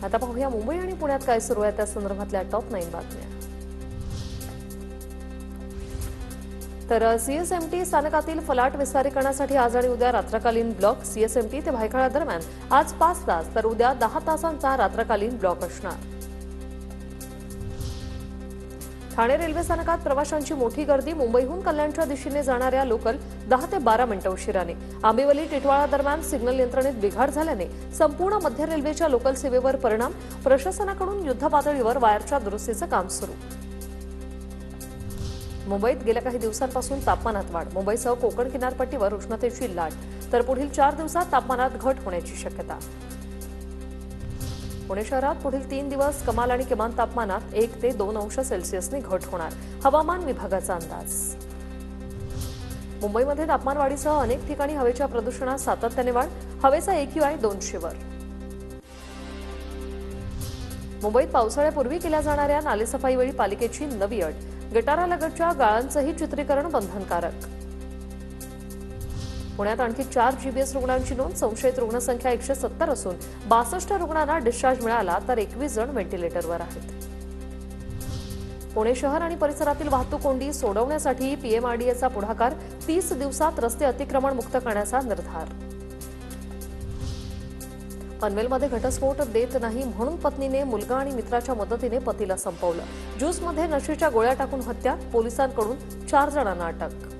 आता पाहूया मुंबई आणि पुण्यात काय सुरू आहे त्या संदर्भातल्या टॉप 9 बातम्या। तर सीएसएमटी स्थानकातील फलाट विस्तारीकरणासाठी आज आणि उद्या रात्रकालीन ब्लॉक। सीएसएमटी ते भायखळा दरम्यान आज 5 तास तर उद्या 10 तासांचा रात्रकालीन ब्लॉक असणार। ठाणे रेल्वे स्थानकात प्रवाशांची मोठी गर्दी। मुंबईहून कल्याणच्या दिशेने जाणाऱ्या लोकल 10 ते 12 मिनिटं उशिराने। आंबिवली टिटवाळा दरम्यान सिग्नल यंत्रणेत बिघाड झाल्याने संपूर्ण मध्य रेल्वेच्या लोकल सेवेवर परिणाम। प्रशासनाकडून युद्धपातळीवर वायरच्या दुरुस्तीचं काम सुरू। मुंबईत गेल्या काही दिवसांपासून तापमानात वाढ। मुंबईसह कोकण किनारपट्टीवर उष्णतेची लाट, तर पुढील 4 दिवसात तापमानात घट होण्याची शक्यता। पुणे शहरात पुढील 3 दिवस कमाल आणि किमान तापमानात 1 ते 2 अंश सेल्सिअसनी घट होणार, हवामान विभागाचा अंदाज। मुंबईमध्ये तापमान वाढीसह अनेक ठिकाणी हवेच्या प्रदूषणात सातत्याने वाढ। हवेचा AQI 200 वर। मुंबईत पावसाळ्यापूर्वी केल्या जाणाऱ्या नालेसफाईवेळी पालिकेची नवी अट। गटारालगतच्या गाळांचंही चित्रीकरण बंधनकारक। पुण्यात आणखी 4 जीबीएस रुग्णांची नोंद। संशयित रुग्णसंख्या 170 असून 62 रुग्णांना डिस्चार्ज मिळाला, तर 21 जण व्हेंटिलेटरवर आहेत। पुणे शहर आणि परिसरातील वाहतूक कोंडी सोडवण्यासाठी पीएमआरडीएचा पुढाकार। 30 दिवसात रस्ते अतिक्रमण मुक्त करण्याचा निर्धार। पनवेलमध्ये घटस्फोट देत नाही म्हणून पत्नीने मुलगा आणि मित्राच्या मदतीने पतीला संपवलं। ज्यूसमध्ये नशेच्या गोळ्या टाकून हत्या। पोलिसांकडून 4 जणांना अटक।